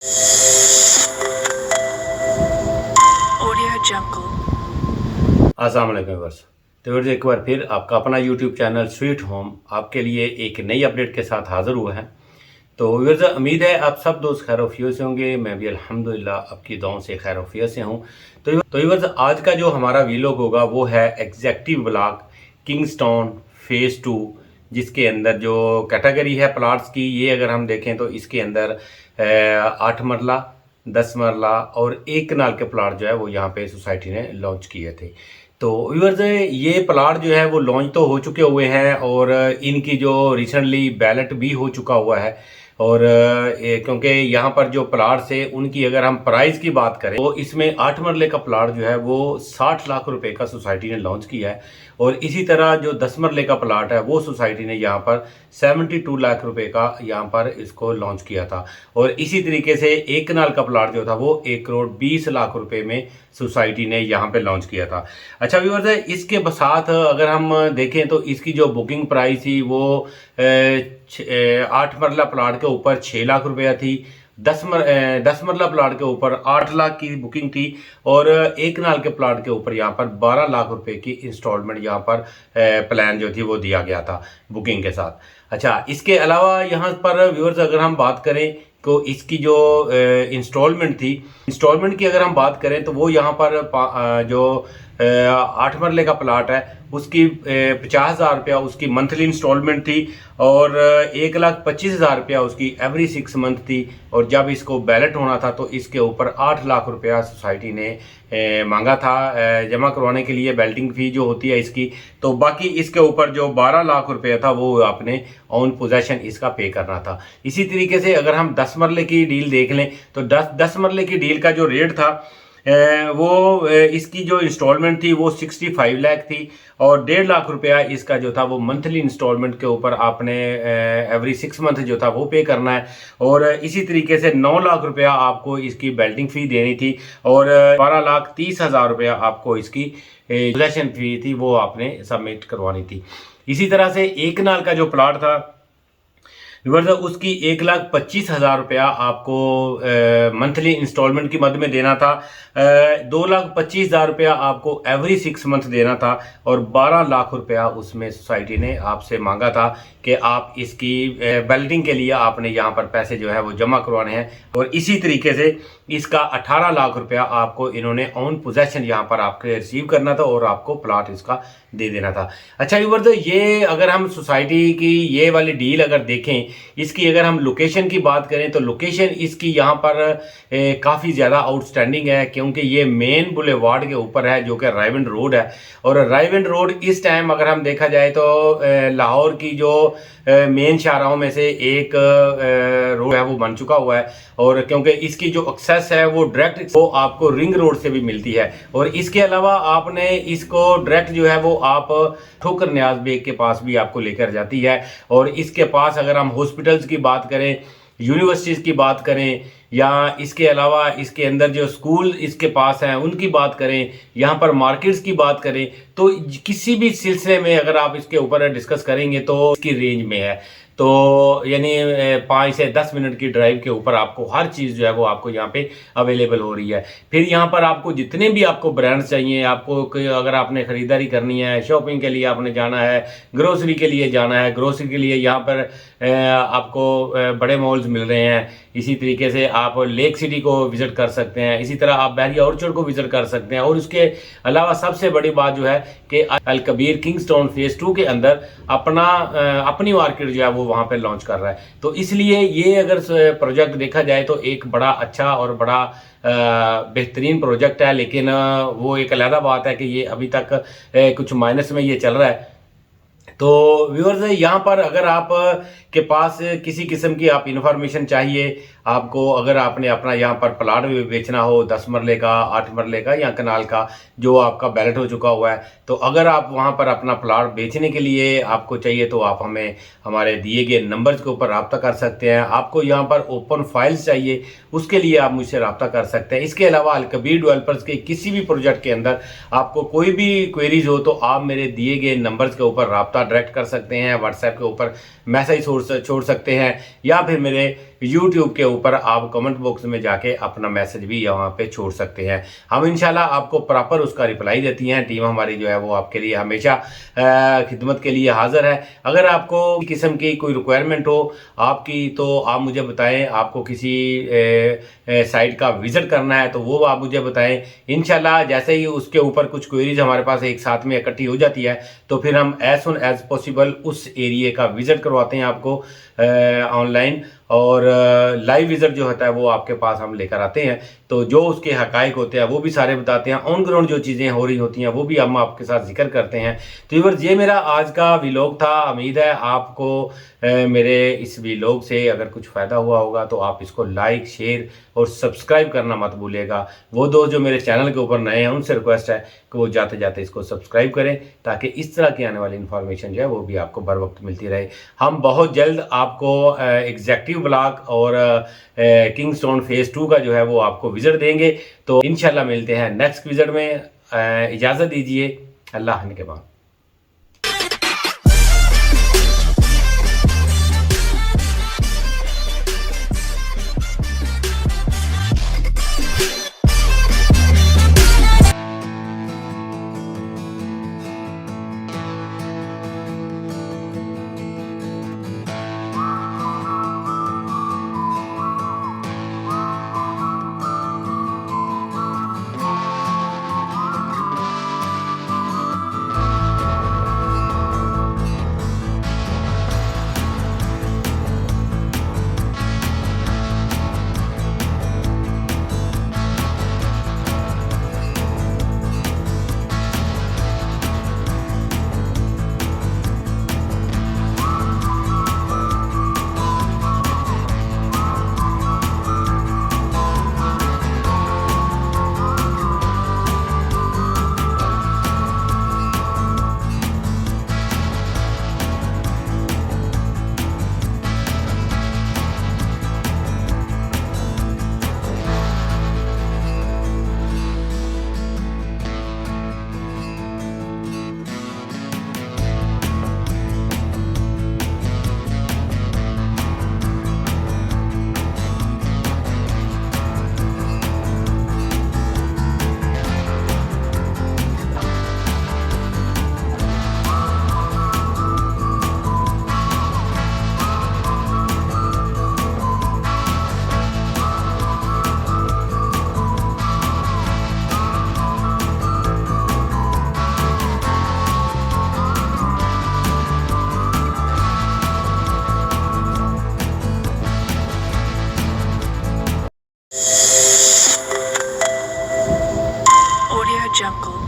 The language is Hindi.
अस्सलाम वालेकुम व्यूअर्स। तो व्यूअर्स एक बार फिर आपका अपना यूट्यूब चैनल स्वीट होम आपके लिए एक नई अपडेट के साथ हाज़िर हुआ है। तो व्यूअर्स उम्मीद है आप सब दोस्त खैर-ओ-आफियत से होंगे। मैं भी अल्हम्दुलिल्लाह आपकी दुआओं से खैर-ओ-आफियत से हूँ। तो व्यूअर्स आज का जो हमारा वीलॉग होगा वो है एग्जेक्टिव ब्लॉक किंगस्टन फेज़ 2, जिसके अंदर जो कैटेगरी है प्लाट्स की, ये अगर हम देखें तो इसके अंदर 8 मरला, 10 मरला और 1 कनाल के प्लाट जो है वो यहाँ पे सोसाइटी ने लॉन्च किए थे। तो व्यूअर्स ये प्लाट जो है वो लॉन्च तो हो चुके हुए हैं और इनकी जो रिसेंटली बैलेट भी हो चुका हुआ है। और क्योंकि यहाँ पर जो प्लाट्स है उनकी अगर हम प्राइस की बात करें तो इसमें 8 मरले का प्लाट जो है वो 60 लाख रुपए का सोसाइटी ने लॉन्च किया है। और इसी तरह जो 10 मरले का प्लाट है वो सोसाइटी ने यहाँ पर 72 लाख रुपए का यहाँ पर इसको लॉन्च किया था। और इसी तरीके से 1 कनाल का प्लाट जो था वो 1 करोड़ 20 लाख रुपए में सोसाइटी ने यहाँ पे लॉन्च किया था। अच्छा व्यूअर्स इसके साथ अगर हम देखें तो इसकी जो बुकिंग प्राइस थी वो 8 मरला प्लाट के ऊपर 6 लाख रुपया थी, 10 मरला प्लाट के ऊपर 8 लाख की बुकिंग थी और 1 कनाल के प्लाट के ऊपर यहाँ पर 12 लाख रुपए की इंस्टॉलमेंट यहाँ पर प्लान जो थी वो दिया गया था बुकिंग के साथ। अच्छा इसके अलावा यहाँ पर व्यूअर्स अगर हम बात करें तो इसकी जो इंस्टॉलमेंट थी, इंस्टॉलमेंट की अगर हम बात करें तो वो यहाँ पर जो 8 मरले का प्लाट है उसकी 50,000 रुपया उसकी मंथली इंस्टॉलमेंट थी और 1,25,000 रुपया उसकी एवरी 6 मंथ थी। और जब इसको बैलेट होना था तो इसके ऊपर 8 लाख रुपया सोसाइटी ने मांगा था जमा करवाने के लिए, बेल्टिंग फी जो होती है इसकी। तो बाकी इसके ऊपर जो 12 लाख रुपया था वो आपने ऑन पोजेशन इसका पे करना था। इसी तरीके से अगर हम 10 मरले की डील देख लें तो 10 मरले की डील का जो रेट था वो इसकी जो इंस्टॉलमेंट थी वो 65 लाख थी और 1.5 लाख रुपया इसका जो था वो मंथली इंस्टॉलमेंट के ऊपर आपने एवरी 6 मंथ जो था वो पे करना है। और इसी तरीके से 9 लाख रुपया आपको इसकी बेल्टिंग फ़ी देनी थी और 12,30,000 रुपया आपको इसकी पोजेशन फी थी वो आपने सबमिट करवानी थी। इसी तरह से 1 कनाल का जो प्लाट था उसकी 1,25,000 रुपया आपको मंथली इंस्टॉलमेंट की मद में देना था, 2,25,000 रुपया आपको एवरी 6 मंथ देना था और 12 लाख रुपया उसमें सोसाइटी ने आपसे मांगा था कि आप इसकी बेल्टिंग के लिए आपने यहाँ पर पैसे जो है वो जमा करवाने हैं। और इसी तरीके से इसका 18 लाख रुपया आपको इन्होंने ऑन पोजेशन यहाँ पर आपके रिसीव करना था और आपको प्लाट इसका दे देना था। अच्छा व्यूअर्स ये अगर हम सोसाइटी की ये वाली डील अगर देखें, इसकी अगर हम लोकेशन की बात करें तो लोकेशन इसकी यहाँ पर काफ़ी ज़्यादा आउटस्टैंडिंग है क्योंकि ये मेन बुलेवार्ड के ऊपर है जो कि रायविंड रोड है। और रायविंड रोड इस टाइम अगर हम देखा जाए तो लाहौर की जो मेन शाहराहों में से एक रोड है वो बन चुका हुआ है। और क्योंकि इसकी जो एक्सेस है वो डायरेक्ट वो आपको रिंग रोड से भी मिलती है और इसके अलावा आपने इसको डायरेक्ट जो है वो आप ठोकर न्याज बेग के पास भी आपको लेकर जाती है। और इसके पास अगर हम हॉस्पिटल्स की बात करें, यूनिवर्सिटीज़ की बात करें या इसके अलावा इसके अंदर जो स्कूल इसके पास हैं उनकी बात करें, यहाँ पर मार्केट्स की बात करें, तो किसी भी सिलसिले में अगर आप इसके ऊपर डिस्कस करेंगे तो इसकी रेंज में है। तो यानी 5 से 10 मिनट की ड्राइव के ऊपर आपको हर चीज़ जो है वो आपको यहाँ पे अवेलेबल हो रही है। फिर यहाँ पर आपको जितने भी आपको ब्रांड्स चाहिए, आपको अगर आपने ख़रीदारी करनी है, शॉपिंग के लिए आपने जाना है, ग्रोसरी के लिए जाना है, ग्रोसरी के लिए यहाँ पर आपको बड़े मॉल्स मिल रहे हैं। इसी तरीके से आप लेक सिटी को विज़िट कर सकते हैं, इसी तरह आप बहरिया ऑर्चर्ड को विज़िट कर सकते हैं। और उसके अलावा सबसे बड़ी बात जो है कि अल कबीर किंगस्टन फेज़ 2 के अंदर अपनी मार्केट जो है वो वहाँ पे लॉन्च कर रहा है। तो इसलिए ये अगर प्रोजेक्ट देखा जाए तो एक बड़ा अच्छा और बड़ा बेहतरीन प्रोजेक्ट है। लेकिन वो एक अलग बात है कि ये अभी तक कुछ माइनस में ये चल रहा है। तो व्यूअर्स यहाँ पर अगर आप के पास किसी किस्म की आप इंफॉर्मेशन चाहिए, आपको अगर आपने अपना यहाँ पर प्लाट बेचना हो 10 मरले का, 8 मरले का या कनाल का जो आपका बैलेट हो चुका हुआ है, तो अगर आप वहाँ पर अपना प्लाट बेचने के लिए आपको चाहिए तो आप हमें हमारे दिए गए नंबर्स के ऊपर रब्ता कर सकते हैं। आपको यहाँ पर ओपन फाइल्स चाहिए उसके लिए आप मुझसे रब्ता कर सकते हैं। इसके अलावा अल कबीर डेवलपर्स के किसी भी प्रोजेक्ट के अंदर आपको कोई भी क्वेरीज हो तो आप मेरे दिए गए नंबर्स के ऊपर रब्ता डायरेक्ट कर सकते हैं, व्हाट्सएप के ऊपर मैसेज छोड़ सकते हैं, या फिर मेरे यूट्यूब के ऊपर आप कमेंट बॉक्स में जाके अपना मैसेज भी यहाँ पे छोड़ सकते हैं। हम इंशाल्लाह आपको प्रॉपर उसका रिप्लाई देती हैं। टीम हमारी जो है वो आपके लिए हमेशा खिदमत के लिए हाजिर है। अगर आपको किस्म की कोई रिक्वायरमेंट हो आपकी, तो आप मुझे बताएं। आपको किसी साइट का विजिट करना है तो वो आप मुझे बताएं। इंशाल्लाह जैसे ही उसके ऊपर कुछ क्वेरीज हमारे पास एक साथ में इकट्ठी हो जाती है तो फिर हम एज सुन एज पॉसिबल उस एरिया का विजिट करवाते हैं आपको ऑनलाइन, और लाइव विजिट जो होता है वो आपके पास हम लेकर आते हैं। तो जो उसके हकायक होते हैं वो भी सारे बताते हैं, ऑन ग्राउंड जो चीज़ें हो रही होती हैं वो भी हम आपके साथ जिक्र करते हैं। तो व्यूअर्स, ये मेरा आज का व्लॉग था। उम्मीद है आपको मेरे इस व्लॉग से अगर कुछ फ़ायदा हुआ होगा तो आप इसको लाइक, शेयर और सब्सक्राइब करना मत भूलिएगा। वो दोस्त जो मेरे चैनल के ऊपर नए हैं उनसे रिक्वेस्ट है कि वो जाते जाते इसको सब्सक्राइब करें, ताकि इस तरह की आने वाली इन्फॉर्मेशन जो है वो भी आपको बर वक्त मिलती रहे। हम बहुत जल्द आपको एग्जैक्टिव ब्लॉक और किंगस्टोन फेज़ 2 का जो है वो आपको विजिट देंगे। तो इंशाल्लाह मिलते हैं नेक्स्ट विजिट में। इजाज़त दीजिए, अल्लाह के बाद। Audio Jungle.